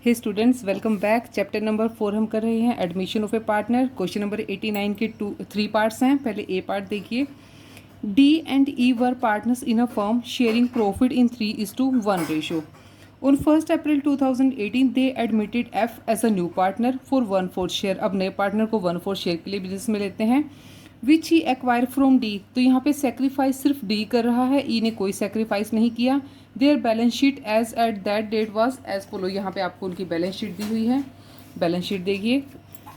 हे students, welcome back. Chapter number 4 हम कर रहे हैं, admission of a partner. Question number 89 के 3 पार्ट्स हैं। पहले ए पार्ट देखिए। D and E were partners in a firm sharing profit in 3:1 ratio. On 1 April 2018 they admitted F as a new partner for 1/4 share. अब नए partner को 1/4 share के लिए business में लेते हैं। विच ही एक्वायर फ्रॉम डी, तो यहाँ पे सेक्रीफाइस सिर्फ डी कर रहा है, ई ने कोई सेक्रीफाइस नहीं किया। Their balance sheet as at that date was as follow. यहाँ पे आपको उनकी बैलेंस शीट दी हुई है। बैलेंस शीट देखिए।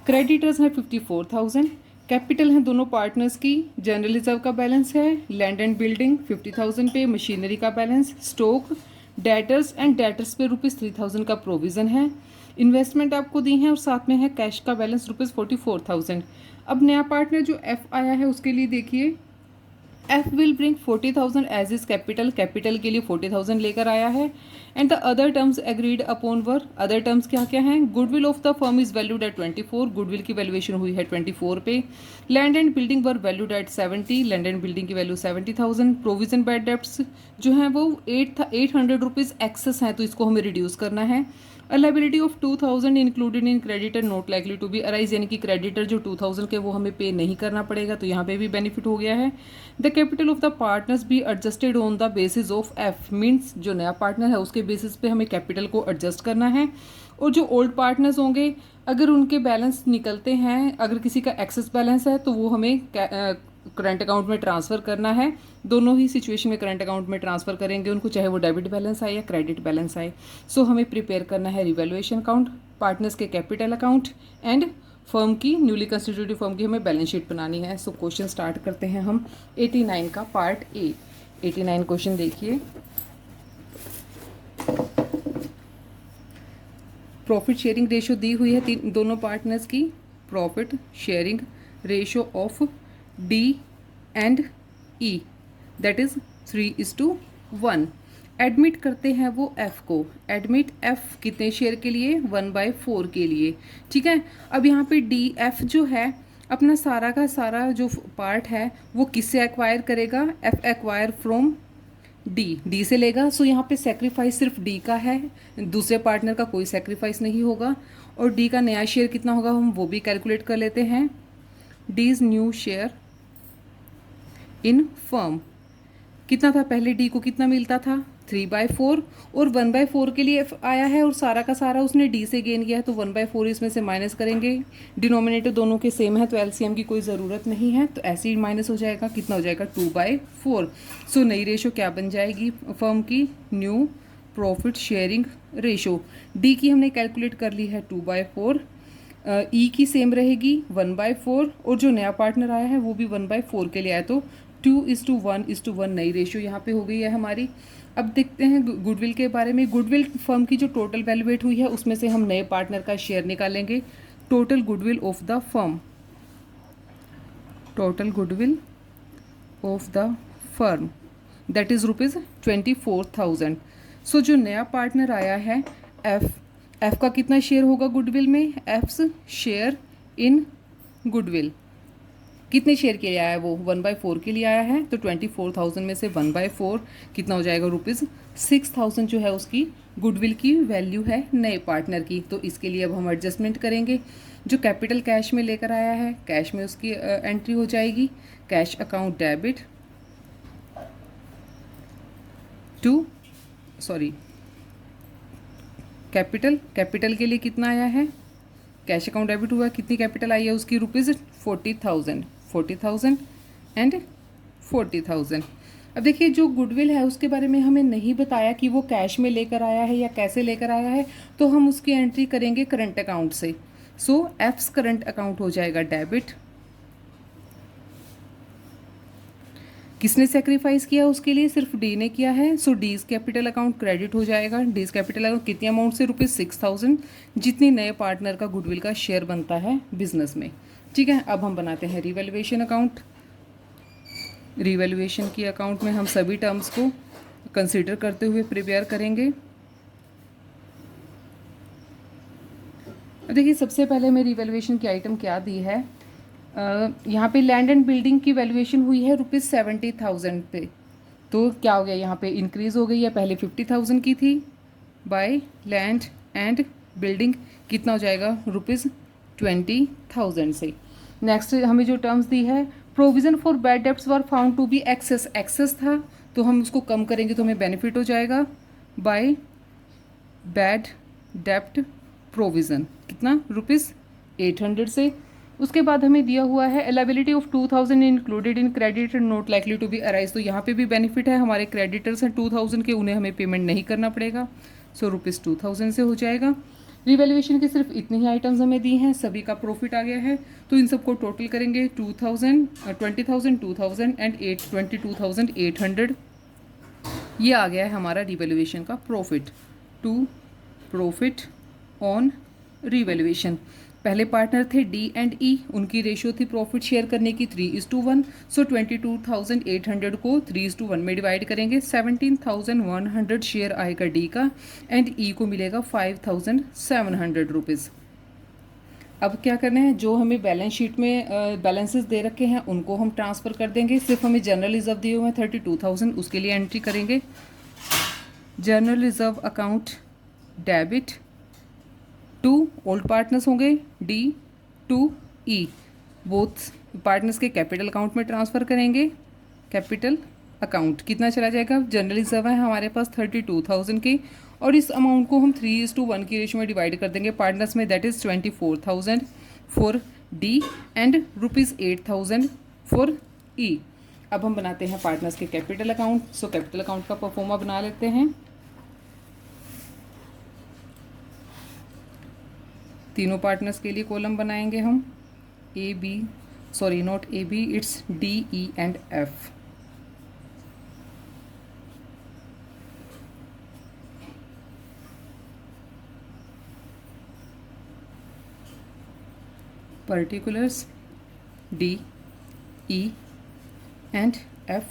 क्रेडिटर्स हैं 54,000। कैपिटल हैं दोनों पार्टनर्स की। जनरल रिजर्व का बैलेंस है। लैंड एंड बिल्डिंग 50,000 पे। मशीनरी का balance. Stock, debtors and debtors पे ₹3,000 का प्रोविज़न है। इन्वेस्टमेंट आपको दी है और साथ में है कैश का बैलेंस ₹44,000। अब नया पार्टनर जो एफ आया है उसके लिए देखिए। F will bring 40,000 as his capital. Capital के लिए 40,000 लेकर आया है। And the other terms agreed upon were. Other terms क्या क्या हैं? Goodwill of the firm is valued at 24। Goodwill की वैल्यूएशन हुई है 24 पे। Land and building were valued at 70। Land and building की वैल्यू 70,000। प्रोविजन बैड डेप्ट्स जो हैं वो 800 रुपीज़ एक्सेस हैं, तो इसको हमें रिड्यूस करना है। A liability of 2,000 included in creditor not likely to be arise, यानी कि क्रेडिटर जो 2,000 के वो हमें पे नहीं करना पड़ेगा, तो यहाँ पे भी बेनिफिट हो गया है। The capital of the partners be adjusted on the basis of F, means जो नया पार्टनर है उसके बेसिस पे हमें कैपिटल को एडजस्ट करना है। और जो ओल्ड पार्टनर्स होंगे अगर उनके बैलेंस निकलते हैं, अगर किसी का एक्सेस बैलेंस है तो वो हमें करंट अकाउंट में ट्रांसफ़र करना है। दोनों ही सिचुएशन में करंट अकाउंट में ट्रांसफ़र करेंगे उनको, चाहे वो डेबिट बैलेंस आए या क्रेडिट बैलेंस आए। सो हमें प्रिपेयर करना है रिवैल्यूएशन अकाउंट, पार्टनर्स के कैपिटल अकाउंट एंड फर्म की, न्यूली कंस्टिट्यूटेड फर्म की हमें बैलेंस शीट बनानी है। सो क्वेश्चन स्टार्ट करते हैं हम 89 का पार्ट ए। 89 क्वेश्चन देखिए। प्रॉफिट शेयरिंग रेशो दी हुई है दोनों पार्टनर्स की। Profit sharing ratio of D and E that is 3:1। Admit करते हैं वो एफ को। एडमिट एफ कितने शेयर के लिए? 1/4 के लिए। ठीक है। अब यहाँ पे डी एफ जो है अपना सारा का सारा जो पार्ट है वो किससे एक्वायर करेगा? एफ एक्वायर फ्रॉम डी से लेगा। सो यहाँ पे सेक्रीफाइस सिर्फ डी का है, दूसरे पार्टनर का कोई सेक्रीफाइस नहीं होगा। और डी का नया शेयर कितना होगा हम वो भी कैलकुलेट कर लेते हैं। D is new share in firm कितना था? पहले डी को कितना मिलता था? 3/4। और 1/4 के लिए आया है और सारा का सारा उसने डी से गेन किया है, तो 1/4 इसमें से माइनस करेंगे। डिनोमिनेटर दोनों के सेम है तो एलसीएम की कोई ज़रूरत नहीं है, तो ऐसे ही माइनस हो जाएगा। कितना हो जाएगा? 2/4। सो नई रेशो क्या बन जाएगी फर्म की? New profit sharing ratio. D की हमने कैलकुलेट कर ली है 2/4। ई की सेम रहेगी 1/4। और जो नया पार्टनर आया है वो भी 1/4 के लिए आया, तो 2:1 नई रेशियो यहाँ पे हो गई है हमारी। अब देखते हैं गुडविल के बारे में। गुडविल फर्म की जो टोटल वैल्यूएट हुई है उसमें से हम नए पार्टनर का शेयर निकालेंगे। Total goodwill of the firm, total goodwill of the firm that is ₹24,000। सो जो नया पार्टनर आया है एफ का कितना शेयर होगा गुडविल में? एफ्स शेयर इन गुडविल कितने शेयर के लिए आया है? वो 1/4 के लिए आया है, तो 24,000 में से 1/4 कितना हो जाएगा? ₹6,000 जो है उसकी गुडविल की वैल्यू है नए पार्टनर की। तो इसके लिए अब हम एडजस्टमेंट करेंगे। जो कैपिटल कैश में लेकर आया है कैश में उसकी एंट्री हो जाएगी। Cash account debit to capital के लिए कितना आया है? कैश अकाउंट डेबिट हुआ, कितनी कैपिटल आई है उसकी? ₹40,000 एंड 40,000। अब देखिए जो गुडविल है उसके बारे में हमें नहीं बताया कि वो कैश में लेकर आया है या कैसे लेकर आया है, तो हम उसकी एंट्री करेंगे करंट अकाउंट से। सो एफ्स करंट अकाउंट हो जाएगा डेबिट। किसने सेक्रीफाइस किया उसके लिए? सिर्फ डी ने किया है, सो डीज कैपिटल अकाउंट क्रेडिट हो जाएगा। डीज कैपिटल अकाउंट कितनी अमाउंट से? ₹6,000, जितनी नए पार्टनर का गुडविल का शेयर बनता है बिजनेस में। ठीक है। अब हम बनाते हैं रिवैल्यूएशन अकाउंट। रिवैल्यूएशन की अकाउंट में हम सभी टर्म्स को कंसीडर करते हुए प्रिपेयर करेंगे। देखिए सबसे पहले हमें रिवैल्यूएशन की आइटम क्या दी है? यहाँ पे लैंड एंड बिल्डिंग की वैल्यूएशन हुई है ₹70,000 पे, तो क्या हो गया? यहाँ पे इंक्रीज़ हो गई है। पहले 50,000 की थी बाय लैंड एंड बिल्डिंग कितना हो जाएगा रुपीज़ 20,000 से। नेक्स्ट हमें जो टर्म्स दी है, provision for bad debts were found to be excess, excess था तो हम उसको कम करेंगे तो हमें बेनिफिट हो जाएगा बाय बैड डेप्ट प्रोविज़न, कितना रुपीज़ 800 से। उसके बाद हमें दिया हुआ है liability of 2000 included in credit not likely to be arise, तो यहाँ पे भी बेनिफिट है, हमारे क्रेडिटर्स हैं 2000 के, उन्हें हमें पेमेंट नहीं करना पड़ेगा, सो रुपीज़ 2000 से हो जाएगा। रिवैल्यूएशन की सिर्फ इतनी ही आइटम्स हमें दी हैं, सभी का प्रॉफिट आ गया है, तो इन सबको टोटल करेंगे 2000 20,000 2000 एंड 22,800, ये आ गया है हमारा रिवैल्यूएशन का profit. To profit on revaluation, पहले पार्टनर थे डी एंड ई, उनकी रेशियो थी प्रॉफिट शेयर करने की 3:1, सो 22,800 को 3:1 में डिवाइड करेंगे, 17,100 शेयर आएगा डी का एंड ई को मिलेगा 5,700 रुपीज़। अब क्या करना है, जो हमें बैलेंस शीट में बैलेंसेस दे रखे हैं उनको हम ट्रांसफ़र कर देंगे, सिर्फ हमें जनरल रिजर्व दिए हुए हैं 32,000, उसके लिए एंट्री करेंगे general reserve account debit to old partners होंगे D to E, both partners के कैपिटल अकाउंट में ट्रांसफ़र करेंगे, कैपिटल अकाउंट कितना चला जाएगा, जनरल रिजर्व है हमारे पास 32,000 की, और इस अमाउंट को हम 3:1 की रेशियो में डिवाइड कर देंगे पार्टनर्स में, that is 24,000 for D and ₹8,000 for E. अब हम बनाते हैं पार्टनर्स के capital account, so capital account का परफॉर्मा बना लेते हैं। तीनों पार्टनर्स के लिए कॉलम बनाएंगे हम, A B, sorry not A B, it's D E and F. Particulars D E and F,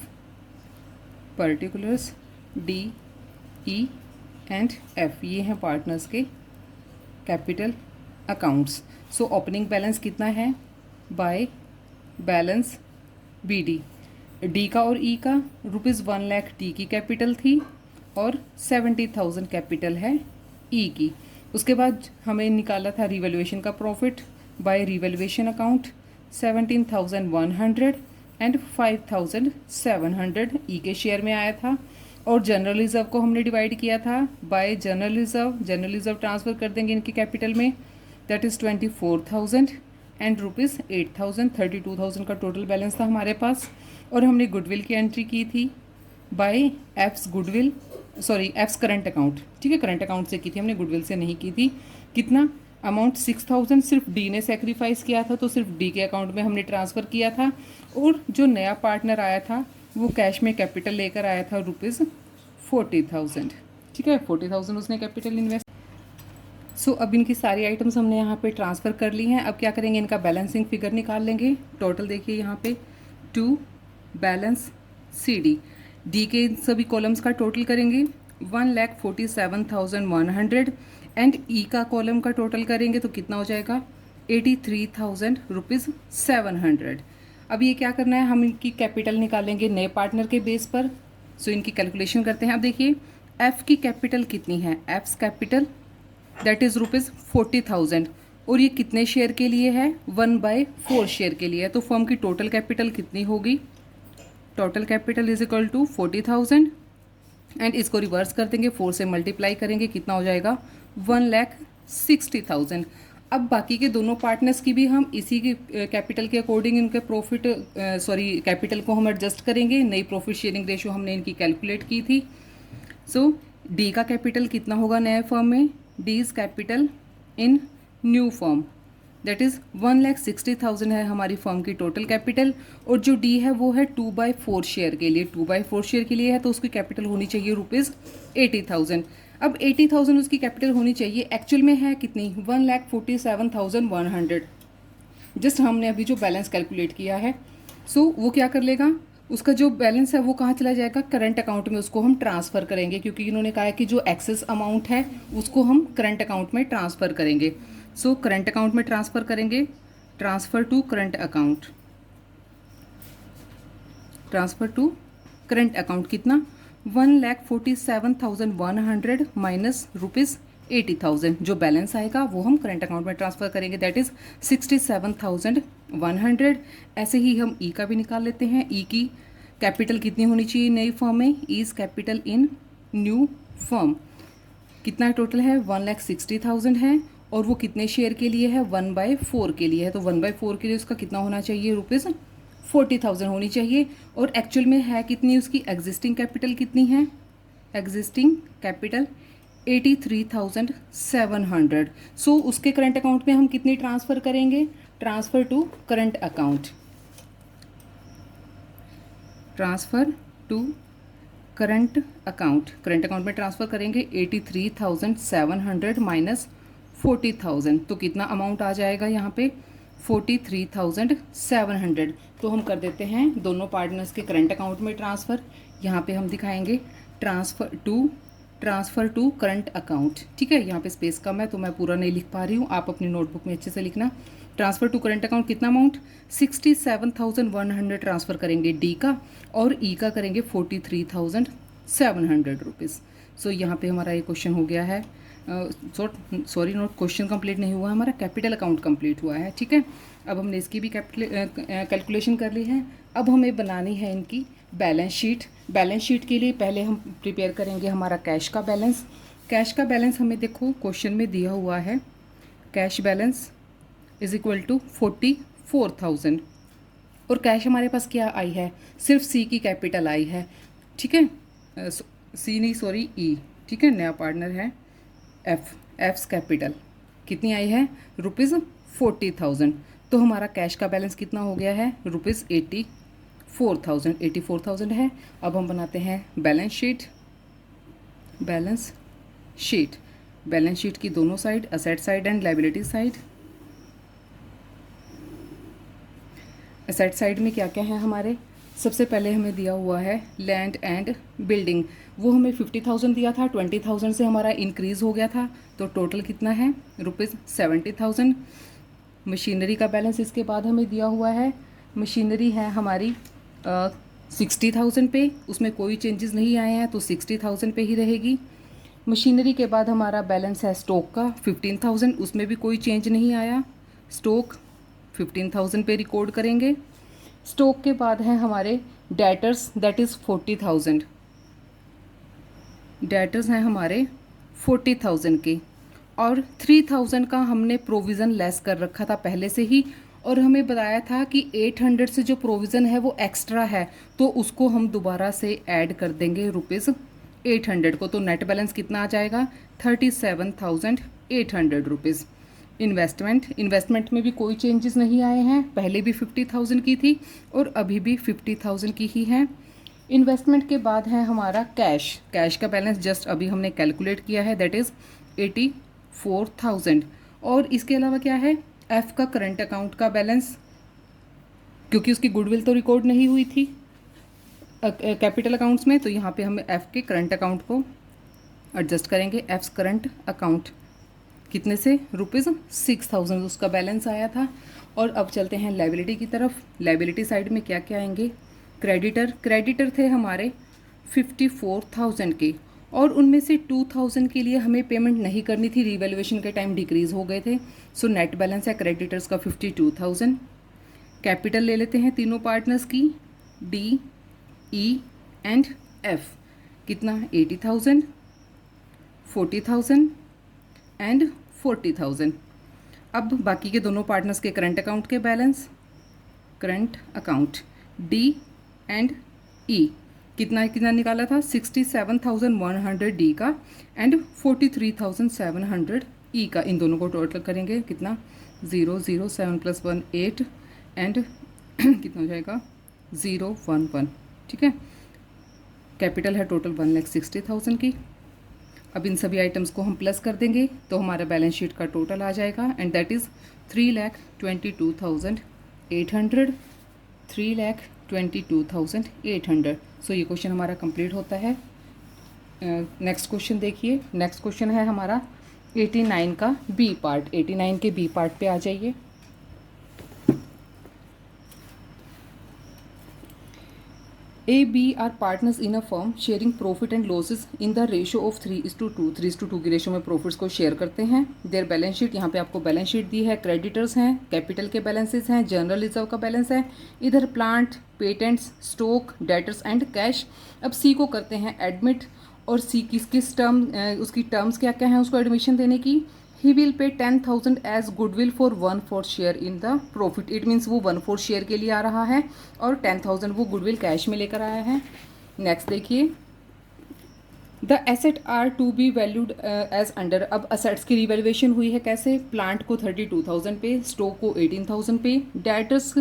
particulars D E and F, ये हैं पार्टनर्स के capital accounts. So opening balance कितना है by balance B D, D का और ई का ₹1 lakh D की capital थी और 70,000 कैपिटल है ई की। उसके बाद हमें निकाला था रिवैल्यूएशन का profit by revaluation account 17,100 and 5,700 ई के शेयर में आया था, और जनरल रिजर्व को हमने डिवाइड किया था bye general reserve, general reserve transfer कर देंगे इनकी कैपिटल में, दैट इज़ 24,000 एंड ₹8,000, 32,000 का टोटल बैलेंस था हमारे पास, और हमने गुडविल की एंट्री की थी by F's goodwill, sorry F's current account, ठीक है, करंट अकाउंट से की थी हमने, गुडविल से नहीं की थी। कितना अमाउंट 6,000 सिर्फ डी ने सेक्रीफाइस किया था, तो सिर्फ डी के अकाउंट में हमने ट्रांसफ़र किया था, और जो नया पार्टनर आया था वो कैश में कैपिटल लेकर आया था ₹40,000, ठीक है, 40,000 उसने कैपिटल इन्वेस्ट। सो अब इनकी सारी आइटम्स हमने यहाँ पे ट्रांसफ़र कर ली हैं। अब क्या करेंगे, इनका बैलेंसिंग फिगर निकाल लेंगे। टोटल देखिए यहाँ पे 2 बैलेंस सी डी के सभी कॉलम्स का टोटल करेंगे 1,47,100 एंड ई का कॉलम का टोटल करेंगे तो कितना हो जाएगा 83,000 700। अब ये क्या करना है, हम इनकी कैपिटल निकालेंगे नए पार्टनर के बेस पर। सो इनकी कैलकुलेशन करते हैं। अब देखिए एफ़ की कैपिटल कितनी है, एफ्स कैपिटल दैट इज़ ₹40,000, और ये कितने शेयर के लिए है 1/4 शेयर के लिए है, तो फर्म की टोटल कैपिटल कितनी होगी, total capital is equal to 40,000 and इसको रिवर्स कर देंगे, 4 से मल्टीप्लाई करेंगे, कितना हो जाएगा 1,60,000। अब बाकी के दोनों पार्टनर्स की भी हम इसी के कैपिटल के अकॉर्डिंग इनके प्रॉफिट कैपिटल को हम एडजस्ट करेंगे। नई प्रॉफिट शेयरिंग रेशियो हमने इनकी कैलकुलेट की थी। सो डी का कैपिटल कितना होगा नए फर्म में, D is capital in new firm that is 1,60,000 है हमारी फर्म की टोटल कैपिटल, और जो डी है वो है 2/4 शेयर के लिए, 2/4 शेयर के लिए है, तो उसकी कैपिटल होनी चाहिए ₹80,000। अब 80,000 उसकी कैपिटल होनी चाहिए, एक्चुअल में है कितनी 1,47,100। जस्ट हमने अभी जो बैलेंस कैलकुलेट किया है, सो वो क्या कर लेगा, उसका जो बैलेंस है वो कहाँ चला जाएगा, करंट अकाउंट में उसको हम ट्रांसफ़र करेंगे, क्योंकि इन्होंने कहा है कि जो एक्सेस अमाउंट है उसको हम करंट अकाउंट में ट्रांसफ़र करेंगे। सो करंट अकाउंट में ट्रांसफ़र करेंगे, transfer to current account, transfer to current account कितना 1,47,100 माइनस 80,000। जो बैलेंस आएगा वो हम करंट अकाउंट में ट्रांसफ़र करेंगे, दैट इज़ 67,100। ऐसे ही हम ई का भी निकाल लेते हैं। ई की कैपिटल कितनी होनी चाहिए नई फर्म में? Is capital in new firm कितना टोटल है? 1,60,000 है। और वो कितने शेयर के लिए है? 1/4 के लिए है। तो 1/4 के लिए उसका कितना होना चाहिए? रुपीज़ 40,000 होनी चाहिए। और एक्चुअल में है कितनी उसकी एग्जिस्टिंग कैपिटल कितनी है? Existing capital 83,700। सो उसके करंट अकाउंट में हम कितनी ट्रांसफ़र करेंगे? Transfer to current account, transfer to current account में ट्रांसफ़र करेंगे 83,700 माइनस 40,000। तो कितना अमाउंट आ जाएगा यहाँ पे? 43,700। तो हम कर देते हैं दोनों पार्टनर्स के करंट अकाउंट में ट्रांसफ़र। यहाँ पे हम दिखाएंगे ट्रांसफ़र टू करंट अकाउंट। ठीक है, यहाँ पे स्पेस कम है तो मैं पूरा नहीं लिख पा रही हूँ, आप अपनी नोटबुक में अच्छे से लिखना। ट्रांसफ़र टू करंट अकाउंट कितना अमाउंट? 67,100 ट्रांसफ़र करेंगे डी का, और ई का करेंगे 43,700 रुपीज़। सो यहाँ पे हमारा ये क्वेश्चन हो गया है। सॉरी नोट, क्वेश्चन कंप्लीट नहीं हुआ, हमारा कैपिटल अकाउंट कंप्लीट हुआ है। ठीक है, अब हमने इसकी भी कैलकुलेशन कर ली है। अब हमें बनानी है इनकी बैलेंस शीट। बैलेंस शीट के लिए पहले हम प्रिपेयर करेंगे हमारा कैश का बैलेंस। कैश का बैलेंस हमें देखो क्वेश्चन में दिया हुआ है, cash balance is equal to 44,000। और कैश हमारे पास क्या आई है? सिर्फ सी की कैपिटल आई है। ठीक है, सी नहीं सॉरी ई। ठीक है, नया पार्टनर है एफ्स कैपिटल कितनी आई है? रुपीज़ 40,000। तो हमारा कैश का बैलेंस कितना हो गया है? रुपीज़ 84,000 है। अब हम बनाते हैं बैलेंस शीट। बैलेंस शीट की दोनों side, asset side and liability side. Asset side में क्या क्या है हमारे? सबसे पहले हमें दिया हुआ है लैंड एंड बिल्डिंग, वो हमें 50,000 दिया था, 20,000 से हमारा इंक्रीज़ हो गया था, तो टोटल कितना है? रुपीज़ 70,000। मशीनरी का बैलेंस इसके बाद हमें दिया हुआ है, मशीनरी है हमारी 60,000 पे, उसमें कोई चेंजेस नहीं आए हैं तो 60,000 पे ही रहेगी। मशीनरी के बाद हमारा बैलेंस है स्टॉक का 15,000, उसमें भी कोई चेंज नहीं आया, स्टॉक 15,000 पे रिकॉर्ड करेंगे। स्टॉक के बाद है हमारे डेटर्स, दैट इज़ 40,000। डेटर्स हैं हमारे 40,000 के, और 3,000 का हमने प्रोविज़न लेस कर रखा था पहले से ही, और हमें बताया था कि 800 से जो प्रोविज़न है वो एक्स्ट्रा है, तो उसको हम दोबारा से ऐड कर देंगे रुपीज़ 800 को। तो नेट बैलेंस कितना आ जाएगा? 37,800 रुपीज़। इन्वेस्टमेंट में भी कोई चेंजेस नहीं आए हैं, पहले भी 50,000 की थी और अभी भी 50,000 की ही है। इन्वेस्टमेंट के बाद है हमारा कैश का बैलेंस जस्ट अभी हमने कैलकुलेट किया है, दैट इज़ 84,000। और इसके अलावा क्या है? एफ़ का करंट अकाउंट का बैलेंस, क्योंकि उसकी गुडविल तो रिकॉर्ड नहीं हुई थी कैपिटल अकाउंट्स में, तो यहाँ पे हम एफ़ के करंट अकाउंट को एडजस्ट करेंगे। एफ़्स करंट अकाउंट कितने से? रुपीज़ 6,000 उसका बैलेंस आया था। और अब चलते हैं लायबिलिटी की तरफ। लायबिलिटी साइड में क्या क्या आएंगे? क्रेडिटर थे हमारे 54,000 के, और उनमें से 2,000 के लिए हमें पेमेंट नहीं करनी थी, रिवैल्यूएशन के टाइम डिक्रीज़ हो गए थे। सो नेट बैलेंस है क्रेडिटर्स का 52,000। कैपिटल ले लेते हैं तीनों पार्टनर्स की, डी, ई एंड एफ। कितना? 80,000, 40,000 एंड 40,000। अब बाकी के दोनों पार्टनर्स के करंट अकाउंट के balance, current account D and E, कितना कितना निकाला था? 67,100 डी का एंड 43,700 ई का। इन दोनों को टोटल करेंगे कितना? 0 0 7 + 1 8 एंड कितना हो जाएगा? 011। ठीक है, कैपिटल है टोटल 1,60,000 की। अब इन सभी आइटम्स को हम प्लस कर देंगे तो हमारा बैलेंस शीट का टोटल आ जाएगा, एंड दैट इज़ 3,22,800। 3,22,800। सो ये क्वेश्चन हमारा कंप्लीट होता है। नेक्स्ट क्वेश्चन देखिए। नेक्स्ट क्वेश्चन है हमारा 89 का बी पार्ट। 89 के बी पार्ट पे आ जाइए। A, B are partners in a firm sharing profit and losses in the ratio of 3:2। 3:2 की रेशो में प्रॉफिट्स को शेयर करते हैं। देयर बैलेंस शीट, यहाँ पे आपको बैलेंस शीट दी है। क्रेडिटर्स हैं, कैपिटल के बैलेंसेस हैं, जनरल रिजर्व का बैलेंस है, इधर plant, patents, stock, debtors and cash. अब सी को करते हैं एडमिट, और सी किस टर्म, उसकी टर्म्स क्या क्या हैं उसको एडमिशन देने की। ही will pay 10,000 as goodwill for 1/4 share in the profit. It means वो 1/4 शेयर के लिए आ रहा है और 10,000 वो गुडविल कैश में लेकर आया है। नेक्स्ट देखिए, the asset are to be valued as under. अब असेट्स की रिवैल्यूएशन हुई है कैसे, प्लांट को 32,000 पे, स्टॉक को 18,000 पे, debtors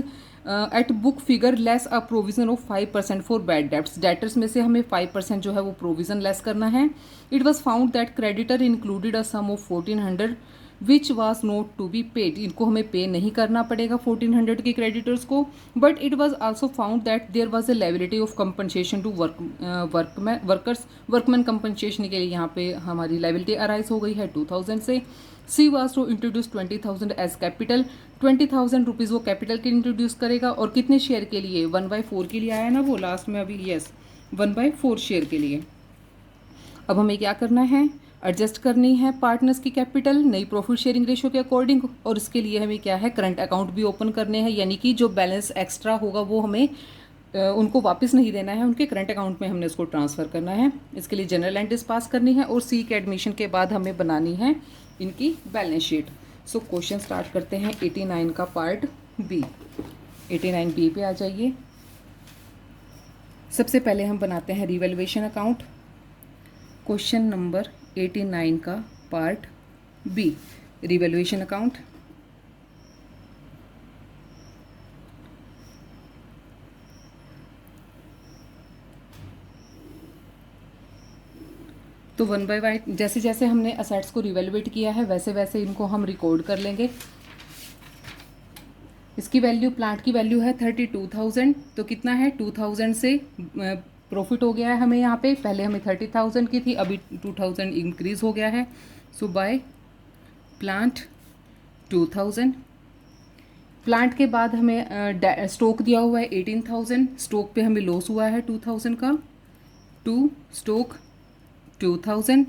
at book figure less a provision of 5% for bad debts. Debtors में से हमें 5% जो है वो प्रोविजन लेस करना है। It was found that creditor included a sum of 1400 which was not to be paid. इनको हमें पे नहीं करना पड़ेगा 1400 के क्रेडिटर्स को। But it was also found that there was a liability of compensation to workman compensation के लिए यहाँ पे हमारी लायबिलिटी अराइज हो गई है 2000 से। C was to introduce 20,000 as capital. 20,000 rupees वो कैपिटल के इंट्रोड्यूस करेगा, और कितने शेयर के लिए, 1/4 के लिए आया ना वो लास्ट में अभी, यस 1/4 शेयर के लिए। अब हमें क्या करना है, एडजस्ट करनी है पार्टनर्स की कैपिटल नई प्रॉफिट शेयरिंग रेशियो के अकॉर्डिंग, और इसके लिए हमें क्या है, करंट अकाउंट भी ओपन करने हैं, यानी कि जो बैलेंस एक्स्ट्रा होगा वो हमें उनको वापस नहीं देना है, उनके करंट अकाउंट में हमने उसको ट्रांसफ़र करना है। इसके लिए जनरल एंट्रीज पास करनी है, और सी के एडमिशन के बाद हमें बनानी है इनकी balance sheet. So question start करते हैं 89 का पार्ट बी। 89 बी पे आ जाइए। सबसे पहले हम बनाते हैं रिवैल्यूएशन अकाउंट। क्वेश्चन नंबर 89 का पार्ट बी, रिवैल्यूएशन अकाउंट। तो 1 बाय 1 जैसे जैसे हमने असेट्स को रिवैल्यूएट किया है वैसे वैसे इनको हम रिकॉर्ड कर लेंगे। इसकी वैल्यू, प्लांट की वैल्यू है 32,000, तो कितना है 2,000 से प्रॉफिट हो गया है हमें यहाँ पे। पहले हमें 30,000 की थी, अभी 2,000 इंक्रीज हो गया है। सो बाय प्लांट 2,000। प्लांट के बाद हमें स्टॉक दिया हुआ है 18,000, स्टॉक पे हमें लॉस हुआ है 2,000 का। To stock 2,000।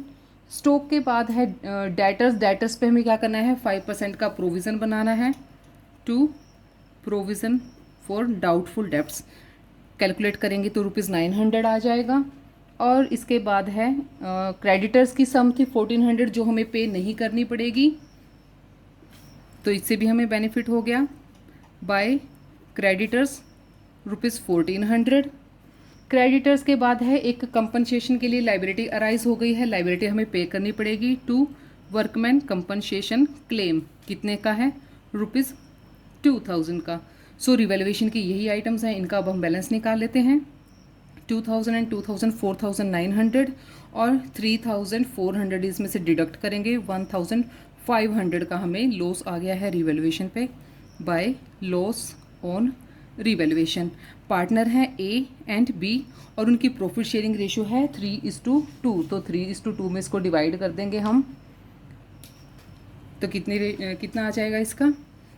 स्टॉक के बाद है डेटर्स। डेटर्स पे हमें क्या करना है, 5% का प्रोविज़न बनाना है। To provision for doubtful debts calculate करेंगे तो ₹900 आ जाएगा। और इसके बाद है क्रेडिटर्स की सम थी 1400 जो हमें पे नहीं करनी पड़ेगी, तो इससे भी हमें बेनिफिट हो गया। By creditors ₹1400। क्रेडिटर्स के बाद है एक कंपनसेशन के लिए लायबिलिटी अराइज हो गई है, लायबिलिटी हमें पे करनी पड़ेगी टू वर्कमैन कंपनसेशन क्लेम। कितने का है, ₹2,000 का। सो रिवैल्यूएशन की यही आइटम्स हैं, इनका अब हम बैलेंस निकाल लेते हैं। 2,000 एंड 2,000 4,900 और 3,400 इसमें से डिडक्ट करेंगे। 1,500 का हमें लॉस आ गया है रिवैल्यूएशन पे by loss on revaluation. Partner हैं ए एंड बी और उनकी प्रॉफिट शेयरिंग रेशियो है 3:2, तो 3:2 में इसको डिवाइड कर देंगे हम, तो कितना आ जाएगा इसका,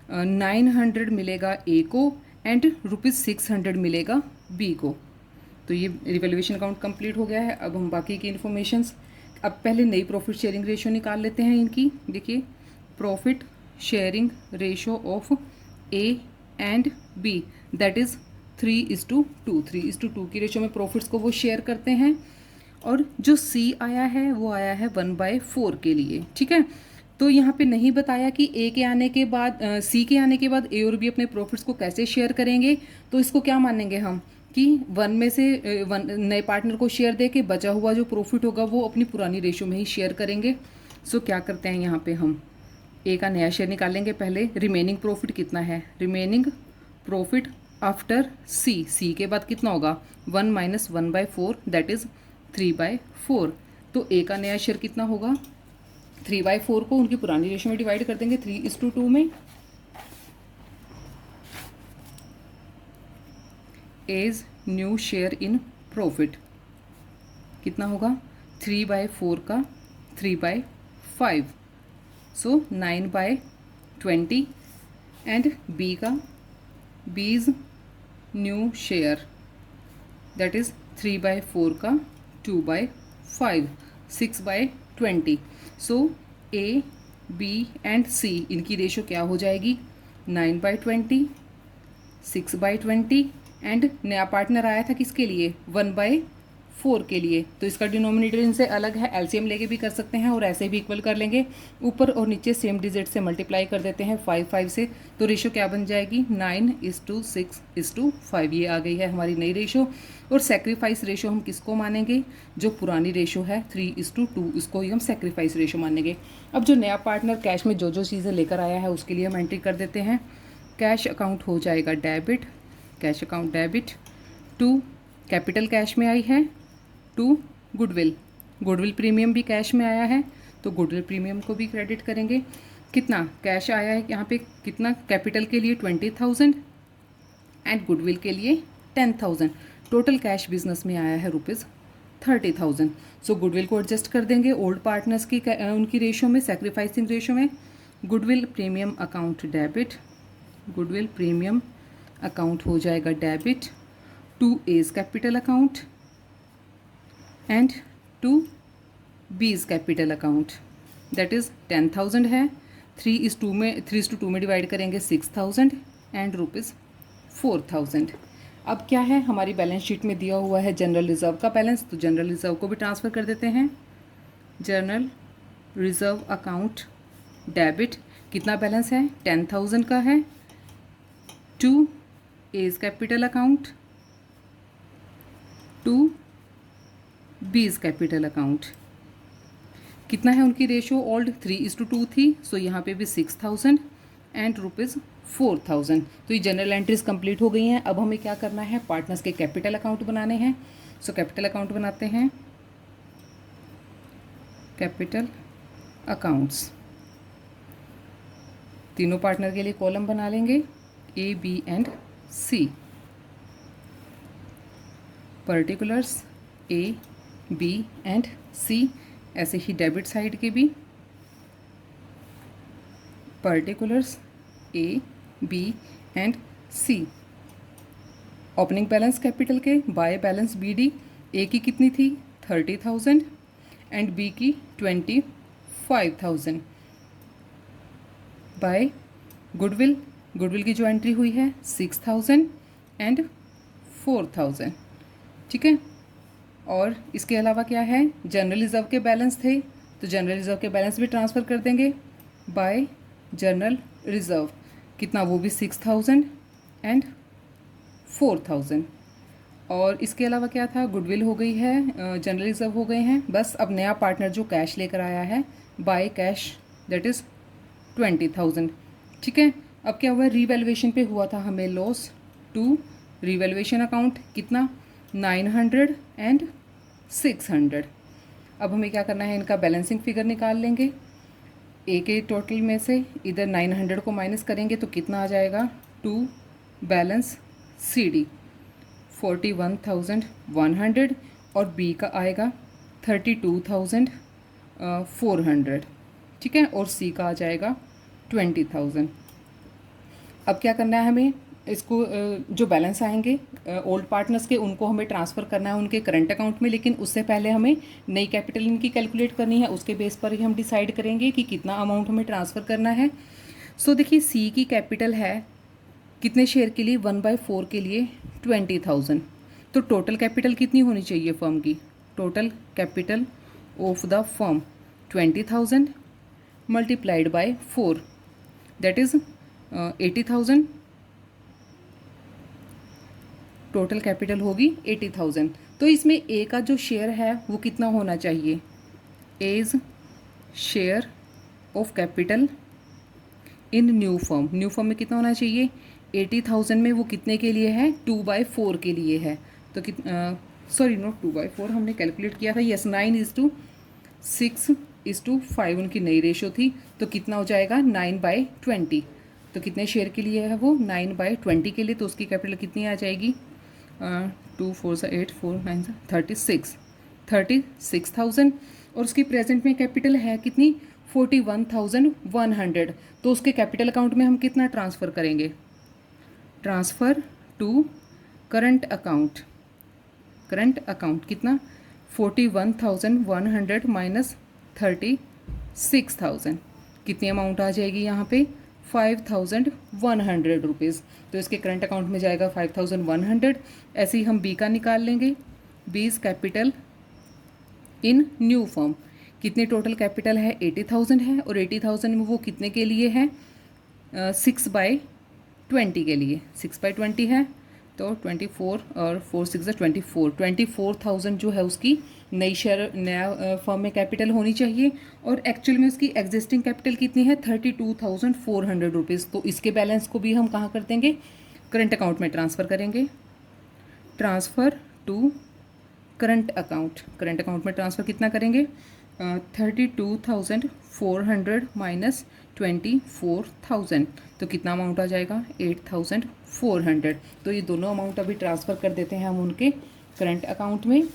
900 मिलेगा ए को एंड ₹600 मिलेगा बी को। तो ये रिवैल्यूएशन अकाउंट कंप्लीट हो गया है। अब हम बाकी की इन्फॉर्मेशंस, अब पहले नई प्रॉफिट शेयरिंग रेशियो निकाल लेते हैं इनकी। देखिए, profit sharing ratio of A and B that is 3:2। 3:2 की रेशियो में प्रॉफिट्स को वो शेयर करते हैं, और जो सी आया है वो आया है 1/4 के लिए। ठीक है, तो यहाँ पे नहीं बताया कि ए के आने के बाद सी के आने के बाद ए और बी अपने प्रॉफिट्स को कैसे शेयर करेंगे, तो इसको क्या मानेंगे हम कि 1 में से नए पार्टनर को शेयर दे के बचा हुआ जो प्रॉफिट होगा वो अपनी पुरानी रेशियो में ही शेयर करेंगे। सो क्या करते हैं, यहाँ पे हम ए का नया शेयर निकालेंगे। पहले रिमेनिंग प्रॉफिट कितना है, रिमेनिंग प्रॉफिट आफ्टर सी, सी के बाद कितना होगा 1 - 1/4 दैट इज़ 3/4। तो ए का नया शेयर कितना होगा, 3/4 को उनकी पुरानी रेशियो में डिवाइड कर देंगे 3:2 में। A's new share in profit कितना होगा, 3/4 का 3/5, सो 9/20 एंड बी का बीज न्यू शेयर दैट इज़ 3/4 का 2/5, 6/20। सो ए, बी एंड सी इनकी रेशो क्या हो जाएगी, 9/20, 6/20 एंड नया पार्टनर आया था किसके लिए, 1/4 के लिए। तो इसका डिनोमिनेटर इनसे अलग है, एलसीएम लेके भी कर सकते हैं और ऐसे भी इक्वल कर लेंगे। ऊपर और नीचे सेम डिजिट से मल्टीप्लाई कर देते हैं 5 से, तो रेशो क्या बन जाएगी, 9:6:5। ये आ गई है हमारी नई रेशो। और सेक्रीफाइस रेशो हम किसको मानेंगे, जो पुरानी रेशो है 3:2, इसको ही हम सेक्रीफाइस रेशो मानेंगे। अब जो नया पार्टनर कैश में जो जो चीज़ें लेकर आया है उसके लिए हम एंट्री कर देते हैं। कैश अकाउंट हो जाएगा debit, cash account debit to, capital cash में आई है, टू गुडविल, गुडविल प्रीमियम भी कैश में आया है तो गुडविल प्रीमियम को भी क्रेडिट करेंगे। कितना कैश आया है यहाँ पे, कितना, कैपिटल के लिए 20,000 एंड गुडविल के लिए 10,000। टोटल कैश बिजनेस में आया है ₹30,000। सो गुडविल को एडजस्ट कर देंगे ओल्ड पार्टनर्स की उनकी रेशो में, सेक्रीफाइसिंग रेशो में। Goodwill premium account debit, goodwill premium account हो जाएगा debit to A's capital account and to B's capital account. That is 10,000 है, 3:2 में डिवाइड करेंगे 6,000 एंड ₹4,000। अब क्या है, हमारी बैलेंस शीट में दिया हुआ है जनरल रिजर्व का बैलेंस, तो जनरल रिजर्व को भी ट्रांसफ़र कर देते हैं। जनरल रिजर्व अकाउंट डेबिट, कितना बैलेंस है, 10,000 का है, to A's capital account, to B's capital account. कितना है उनकी रेशो, ओल्ड 3:2 थी, सो यहाँ पे भी 6,000 एंड ₹4,000। तो ये जनरल एंट्रीज कंप्लीट हो गई हैं। अब हमें क्या करना है, पार्टनर्स के कैपिटल अकाउंट बनाने हैं। सो कैपिटल अकाउंट बनाते हैं, कैपिटल अकाउंट्स, तीनों पार्टनर के लिए कॉलम बना लेंगे, A, B and C. Particulars A, B and C, ऐसे ही डेबिट साइड के भी particulars A, B and C. Opening balance capital के बाय बैलेंस BD, ए की कितनी थी 30,000 एंड बी की 25,000। बाय गुडविल, गुडविल की जो एंट्री हुई है 6,000 एंड 4,000, ठीक है। और इसके अलावा क्या है, जनरल रिजर्व के बैलेंस थे तो जनरल रिजर्व के बैलेंस भी ट्रांसफ़र कर देंगे बाय जनरल रिजर्व, कितना, वो भी 6,000 एंड 4,000। और इसके अलावा क्या था, गुडविल हो गई है, जनरल रिजर्व हो गए हैं। बस अब नया पार्टनर जो कैश लेकर आया है बाय कैश, दैट इज़ 20,000, ठीक है। अब क्या हुआ, रीवैल्यूएशन पे हुआ था हमें लॉस, टू रीवैल्यूएशन अकाउंट, कितना, 900 एंड 600। अब हमें क्या करना है, इनका बैलेंसिंग फिगर निकाल लेंगे। ए के टोटल में से इधर 900 को माइनस करेंगे तो कितना आ जाएगा, टू बैलेंस CD 41,100 और बी का आएगा 32,400, ठीक है, और सी का आ जाएगा 20,000। अब क्या करना है हमें, इसको जो बैलेंस आएंगे ओल्ड पार्टनर्स के उनको हमें ट्रांसफ़र करना है उनके करंट अकाउंट में, लेकिन उससे पहले हमें नई कैपिटल इनकी कैलकुलेट करनी है। उसके बेस पर ही हम डिसाइड करेंगे कि कितना अमाउंट हमें ट्रांसफ़र करना है। सो देखिए, सी की कैपिटल है कितने शेयर के लिए, 1/4 के लिए 20,000। तो टोटल कैपिटल कितनी होनी चाहिए फर्म की, total capital of the firm 20,000 multiplied by 4, that is 80,000। Total capital होगी 80,000। तो इसमें ए का जो शेयर है वो कितना होना चाहिए, A's share of capital in new firm, new firm में कितना होना चाहिए, 80,000 में वो कितने के लिए है, 2/4 के लिए है। तो सॉरी नॉट 2/4, हमने कैलकुलेट किया था, यस 9:6:5 उनकी नई रेशो थी। तो कितना हो जाएगा 9/20। तो कितने शेयर के लिए है वो, 9/20 के लिए। तो उसकी कैपिटल कितनी आ जाएगी, 2 4 8 4 9 36,000। और उसकी प्रेजेंट में कैपिटल है कितनी, 41,100। तो उसके कैपिटल अकाउंट में हम कितना ट्रांसफ़र करेंगे, transfer to current account, current account कितना 41,100 माइनस 36,000, कितनी अमाउंट आ जाएगी यहाँ पे 5,100 रुपीज़। तो इसके करंट अकाउंट में जाएगा 5,100। ऐसे ही हम बी का निकाल लेंगे। B is capital in new form, कितनी टोटल कैपिटल है 80,000 है, और 80,000 में वो कितने के लिए है 6/20 के लिए, 6/20 है तो 24 और 4 6 24,000 जो है उसकी नई शेयर नया फर्म में कैपिटल होनी चाहिए। और एक्चुअल में उसकी एग्जिस्टिंग कैपिटल कितनी है 32,400 रुपीज़। तो इसके बैलेंस को भी हम कहाँ कर देंगे, करंट अकाउंट में ट्रांसफ़र करेंगे। Transfer to current account, current account में ट्रांसफ़र कितना करेंगे 32,400 माइनस 24,000, तो कितना अमाउंट आ जाएगा 8,400। तो ये दोनों अमाउंट अभी ट्रांसफ़र कर देते हैं हम उनके करंट अकाउंट में।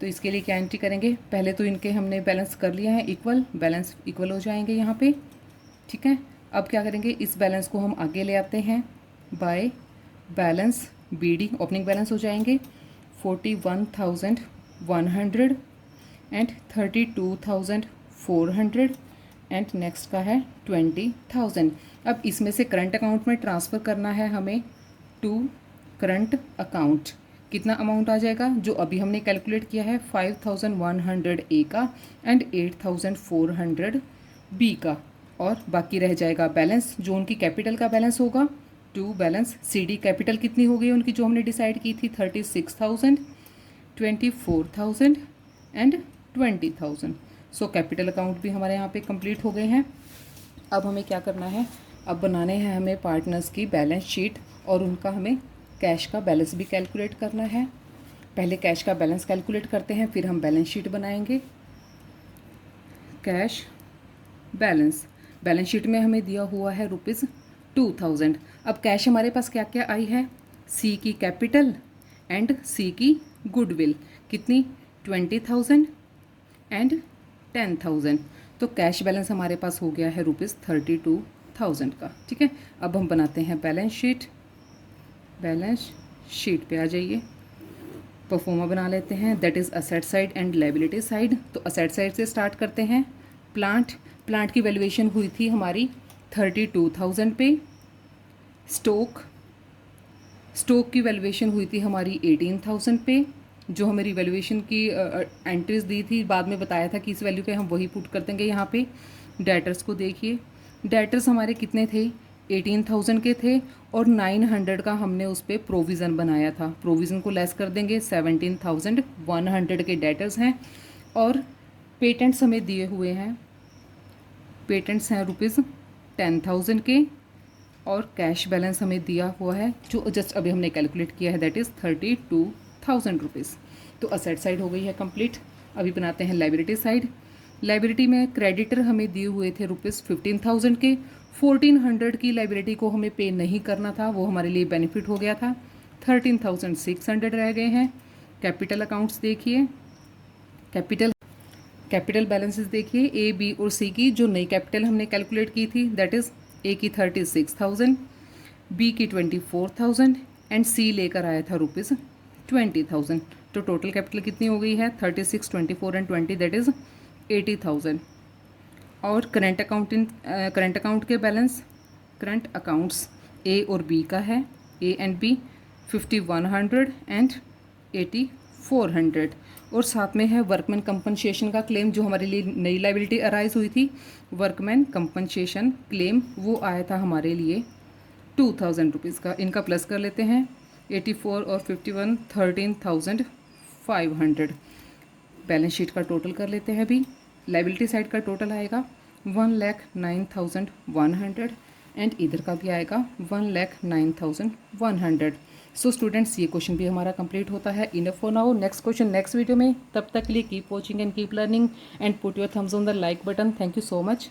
तो इसके लिए क्या एंट्री करेंगे, पहले तो इनके हमने बैलेंस कर लिया है इक्वल, बैलेंस इक्वल हो जाएंगे यहाँ पे, ठीक है। अब क्या करेंगे, इस बैलेंस को हम आगे ले आते हैं bye balance BD, opening balance हो जाएंगे 41,100 एंड 32,400 एंड नेक्स्ट का है 20,000। अब इसमें से करंट अकाउंट में ट्रांसफ़र करना है हमें टू करंट अकाउंट। कितना अमाउंट आ जाएगा, जो अभी हमने कैलकुलेट किया है 5,100 ए का एंड 8,400 बी का, और बाकी रह जाएगा बैलेंस जो उनकी कैपिटल का बैलेंस होगा टू बैलेंस CD। कैपिटल कितनी हो गई उनकी जो हमने डिसाइड की थी 36,000, 24,000 एंड 20,000। सो कैपिटल अकाउंट भी हमारे यहाँ पे कंप्लीट हो गए हैं। अब हमें क्या करना है, अब बनाने हैं हमें पार्टनर्स की बैलेंस शीट, और उनका हमें कैश का बैलेंस भी कैलकुलेट करना है। पहले कैश का बैलेंस कैलकुलेट करते हैं, फिर हम बैलेंस शीट बनाएंगे। कैश बैलेंस, बैलेंस शीट में हमें दिया हुआ है ₹2,000। अब कैश हमारे पास क्या क्या आई है, C की कैपिटल एंड C की गुडविल, कितनी 20,000 एंड 10,000। तो कैश बैलेंस हमारे पास हो गया है ₹32,000 का, ठीक है। अब हम बनाते हैं बैलेंस शीट। बैलेंस शीट पे आ जाइए, परफॉर्मा बना लेते हैं, that is asset side and liability side. तो असेट साइड से स्टार्ट करते हैं। प्लांट की वैल्यूएशन हुई थी हमारी 32,000 पे। स्टॉक की वैल्यूएशन हुई थी हमारी 18,000 पे। जो हमें रिवैल्यूएशन की एंट्रीज दी थी, बाद में बताया था कि इस वैल्यू पे हम वही पुट कर देंगे यहाँ पे। डेटर्स को देखिए, डेटर्स हमारे कितने थे 18,000 के थे, और 900 का हमने उस पर प्रोविज़न बनाया था। प्रोविज़न को लेस कर देंगे, 17,100 के डेटर्स हैं। और पेटेंट्स हमें दिए हुए हैं, पेटेंट्स हैं ₹10,000 के, और कैश बैलेंस हमें दिया हुआ है जो जस्ट अभी हमने कैलकुलेट किया है, दैट इज़ 32,000 रुपीज़। तो असेट साइड हो गई है कंप्लीट। अभी बनाते हैं लायबिलिटी साइड। लायबिलिटी में क्रेडिटर हमें दिए हुए थे ₹15,000 के। 1,400 की लायबिलिटी को हमें पे नहीं करना था, वो हमारे लिए बेनिफिट हो गया था। 13,600 रह गए हैं। कैपिटल अकाउंट्स देखिए, कैपिटल बैलेंसेस देखिए, A, B और C की जो नई कैपिटल हमने कैलकुलेट की थी, दैट इज़ A की 36,000, B की 24,000 एंड C लेकर आया था ₹20,000। तो टोटल कैपिटल कितनी हो गई है 36, 24 एंड 20, दैट इज़ 80,000। और करंट अकाउंट के बैलेंस, करंट अकाउंट्स A और B का है, A एंड B 5,100 एंड 8,400। और साथ में है वर्कमैन कंपनसेशन का क्लेम, जो हमारे लिए नई लायबिलिटी अराइज हुई थी। वर्कमैन कंपनसेशन क्लेम वो आया था हमारे लिए 2,000 रुपीज़ का। इनका प्लस कर लेते हैं, 84 और 51 13,500। बैलेंस शीट का टोटल कर लेते हैं अभी। लायबिलिटी साइड का टोटल आएगा 1,09,100 एंड इधर का भी आएगा 1,09,100। सो स्टूडेंट्स, ये क्वेश्चन भी हमारा कंप्लीट होता है। Enough for now, next question next video में। तब तक के लिए keep watching and keep learning and put your thumbs on the like button. Thank you so much.